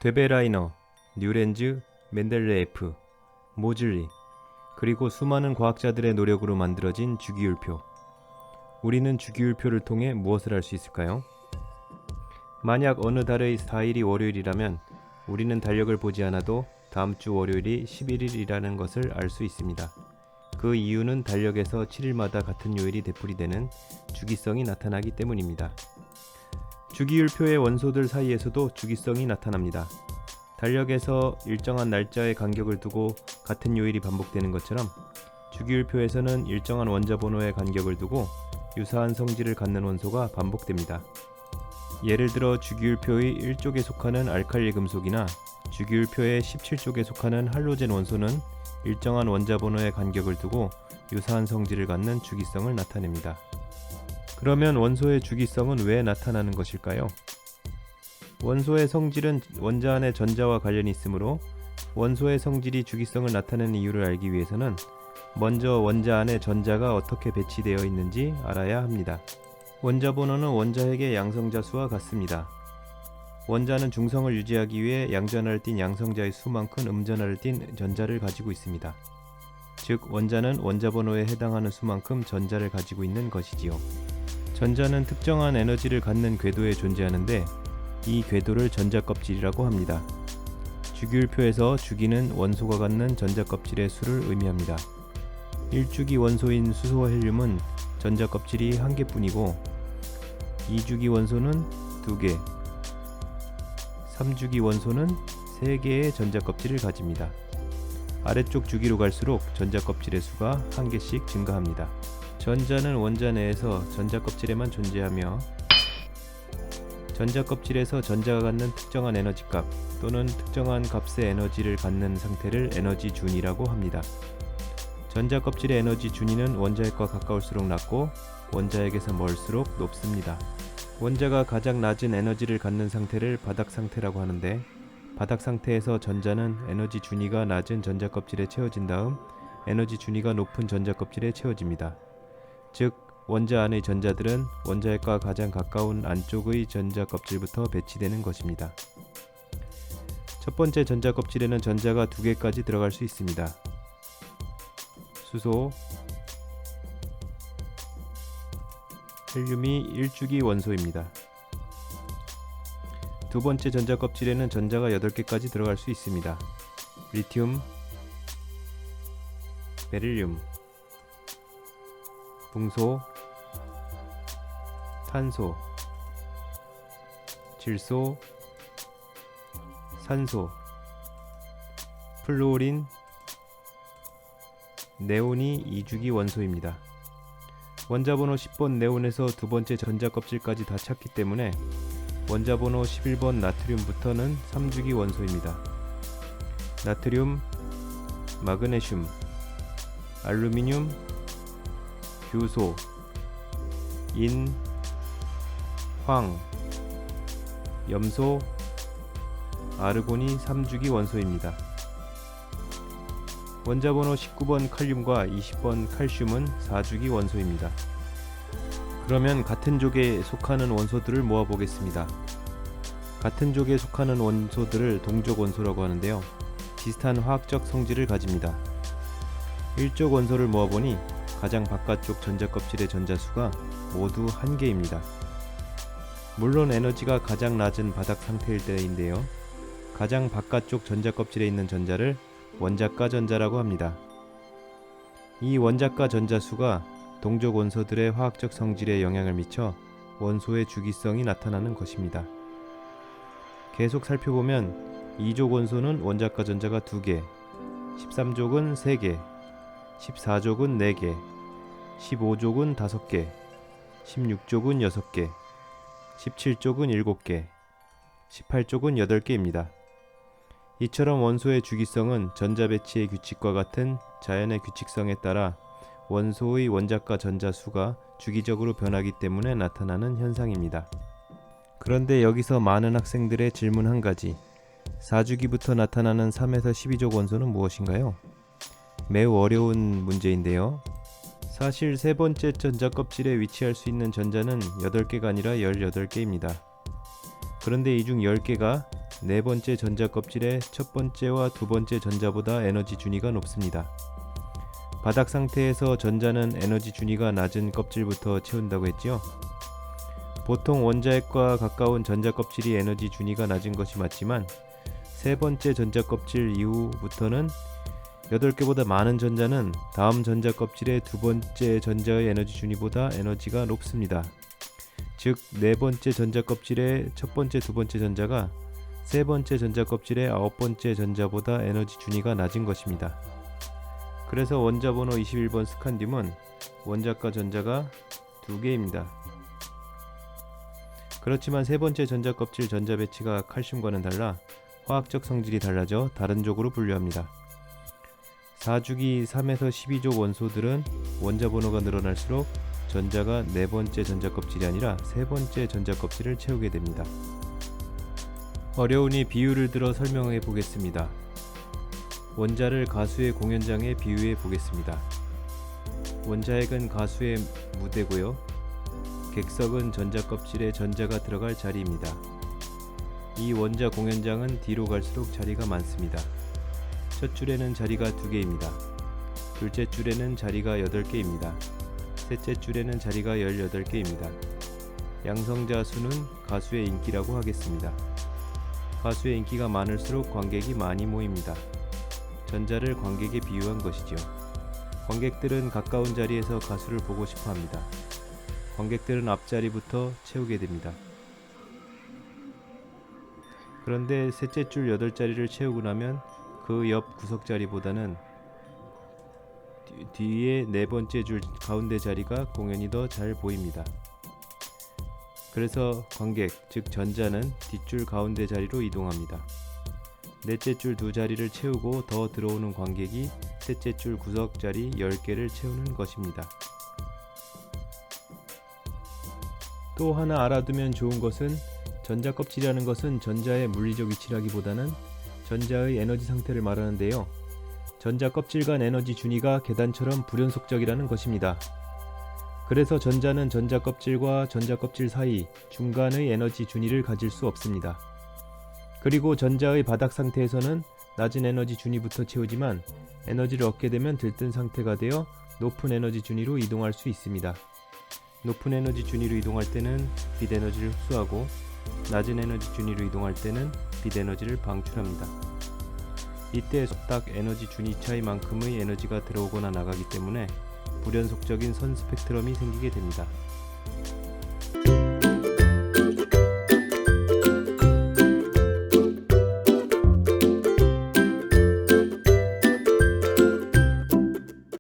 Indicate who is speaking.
Speaker 1: 되베라이너, 뉴렌즈, 멘델레예프, 모즐리, 그리고 수많은 과학자들의 노력으로 만들어진 주기율표. 우리는 주기율표를 통해 무엇을 알 수 있을까요? 만약 어느 달의 4일이 월요일이라면 우리는 달력을 보지 않아도 다음 주 월요일이 11일이라는 것을 알 수 있습니다. 그 이유는 달력에서 7일마다 같은 요일이 되풀이되는 주기성이 나타나기 때문입니다. 주기율표의 원소들 사이에서도 주기성이 나타납니다. 달력에서 일정한 날짜의 간격을 두고 같은 요일이 반복되는 것처럼 주기율표에서는 일정한 원자 번호의 간격을 두고 유사한 성질을 갖는 원소가 반복됩니다. 예를 들어 주기율표의 1쪽에 속하는 알칼리 금속이나 주기율표의 17쪽에 속하는 할로젠 원소는 일정한 원자 번호의 간격을 두고 유사한 성질을 갖는 주기성을 나타냅니다. 그러면 원소의 주기성은 왜 나타나는 것일까요? 원소의 성질은 원자 안의 전자와 관련이 있으므로 원소의 성질이 주기성을 나타내는 이유를 알기 위해서는 먼저 원자 안에 전자가 어떻게 배치되어 있는지 알아야 합니다. 원자 번호는 원자핵의 양성자 수와 같습니다. 원자는 중성을 유지하기 위해 양전하를 띤 양성자의 수만큼 음전하를 띤 전자를 가지고 있습니다. 즉 원자는 원자 번호에 해당하는 수만큼 전자를 가지고 있는 것이지요. 전자는 특정한 에너지를 갖는 궤도에 존재하는데 이 궤도를 전자껍질이라고 합니다. 주기율표에서 주기는 원소가 갖는 전자껍질의 수를 의미합니다. 1주기 원소인 수소와 헬륨은 전자껍질이 1개뿐이고 2주기 원소는 2개, 3주기 원소는 3개의 전자껍질을 가집니다. 아래쪽 주기로 갈수록 전자껍질의 수가 1개씩 증가합니다. 전자는 원자 내에서 전자껍질에만 존재하며 전자껍질에서 전자가 갖는 특정한 에너지값 또는 특정한 값의 에너지를 갖는 상태를 에너지 준위라고 합니다. 전자껍질의 에너지 준위는 원자핵과 가까울수록 낮고 원자핵에서 멀수록 높습니다. 원자가 가장 낮은 에너지를 갖는 상태를 바닥 상태라고 하는데 바닥 상태에서 전자는 에너지 준위가 낮은 전자껍질에 채워진 다음 에너지 준위가 높은 전자껍질에 채워집니다. 즉 원자 안의 전자들은 원자핵과 가장 가까운 안쪽의 전자껍질부터 배치되는 것입니다. 첫 번째 전자껍질에는 전자가 2개까지 들어갈 수 있습니다. 수소, 헬륨이 1주기 원소입니다. 두 번째 전자껍질에는 전자가 8개까지 들어갈 수 있습니다. 리튬, 베릴륨, 붕소, 탄소, 질소, 산소, 플루오린, 네온이 2주기 원소입니다. 원자번호 10번 네온에서 두 번째 전자껍질까지 다 찼기 때문에 원자번호 11번 나트륨부터는 3주기 원소입니다. 나트륨, 마그네슘, 알루미늄, 규소, 인, 황, 염소, 아르곤이 3주기 원소입니다. 원자번호 19번 칼륨과 20번 칼슘은 4주기 원소입니다. 그러면 같은 족에 속하는 원소들을 모아보겠습니다. 같은 족에 속하는 원소들을 동족 원소라고 하는데요. 비슷한 화학적 성질을 가집니다. 1족 원소를 모아보니 가장 바깥쪽 전자껍질의 전자수가 모두 1개입니다. 물론 에너지가 가장 낮은 바닥 상태일 때인데요. 가장 바깥쪽 전자껍질에 있는 전자를 원자가 전자라고 합니다. 이 원자가 전자수가 동족 원소들의 화학적 성질에 영향을 미쳐 원소의 주기성이 나타나는 것입니다. 계속 살펴보면 2족 원소는 원자가 전자가 2개, 13족은 3개, 14족은 4개, 15족은 5개, 16족은 6개, 17족은 7개, 18족은 8개입니다. 이처럼 원소의 주기성은 전자 배치의 규칙과 같은 자연의 규칙성에 따라 원소의 원자가 전자 수가 주기적으로 변하기 때문에 나타나는 현상입니다. 그런데 여기서 많은 학생들의 질문 한 가지. 4주기부터 나타나는 3에서 12족 원소는 무엇인가요? 매우 어려운 문제인데요. 사실 세 번째 전자껍질에 위치할 수 있는 전자는 8개가 아니라 18개입니다. 그런데 이 중 10개가 네 번째 전자 껍질의 첫 번째와 두 번째 전자보다 에너지 준위가 높습니다. 바닥 상태에서 전자는 에너지 준위가 낮은 껍질부터 채운다고 했지요. 보통 원자핵과 가까운 전자 껍질이 에너지 준위가 낮은 것이 맞지만 세 번째 전자 껍질 이후부터는 8개보다 많은 전자는 다음 전자 껍질의 두 번째 전자의 에너지 준위보다 에너지가 높습니다. 즉, 네 번째 전자 껍질의 첫 번째, 두 번째 전자가 세 번째 전자 껍질의 9번째 전자보다 에너지 준위가 낮은 것입니다. 그래서 원자 번호 21번 스칸듐은 원자과 전자가 2개입니다. 그렇지만 세 번째 전자 껍질 전자 배치가 칼슘과는 달라 화학적 성질이 달라져 다른 족으로 분류합니다. 4주기 3에서 12족 원소들은 원자 번호가 늘어날수록 전자가 네 번째 전자 껍질이 아니라 세 번째 전자 껍질을 채우게 됩니다. 어려우니 비유를 들어 설명해 보겠습니다. 원자를 가수의 공연장에 비유해 보겠습니다. 원자핵은 가수의 무대고요. 객석은 전자 껍질에 전자가 들어갈 자리입니다. 이 원자 공연장은 뒤로 갈수록 자리가 많습니다. 첫 줄에는 자리가 2개입니다. 둘째 줄에는 자리가 8개입니다. 셋째 줄에는 자리가 18개입니다. 양성자 수는 가수의 인기라고 하겠습니다. 가수의 인기가 많을수록 관객이 많이 모입니다. 전자를 관객에 비유한 것이죠. 관객들은 가까운 자리에서 가수를 보고 싶어 합니다. 관객들은 앞자리부터 채우게 됩니다. 그런데 셋째 줄 8자리를 채우고 나면 그 옆 구석자리보다는 뒤에 네 번째 줄 가운데 자리가 공연이 더 잘 보입니다. 그래서 관객, 즉 전자는 뒷줄 가운데 자리로 이동합니다. 넷째 줄 2자리를 채우고 더 들어오는 관객이 셋째 줄 구석 자리 10개를 채우는 것입니다. 또 하나 알아두면 좋은 것은 전자 껍질이라는 것은 전자의 물리적 위치라기보다는 전자의 에너지 상태를 말하는데요. 전자 껍질 간 에너지 준위가 계단처럼 불연속적이라는 것입니다. 그래서 전자는 전자 껍질과 전자 껍질 사이 중간의 에너지 준위를 가질 수 없습니다. 그리고 전자의 바닥 상태에서는 낮은 에너지 준위부터 채우지만 에너지를 얻게 되면 들뜬 상태가 되어 높은 에너지 준위로 이동할 수 있습니다. 높은 에너지 준위로 이동할 때는 빛 에너지를 흡수하고 낮은 에너지 준위로 이동할 때는 빛 에너지를 방출합니다. 이때 딱 에너지 준위 차이만큼의 에너지가 들어오거나 나가기 때문에 불연속적인 선 스펙트럼이 생기게 됩니다.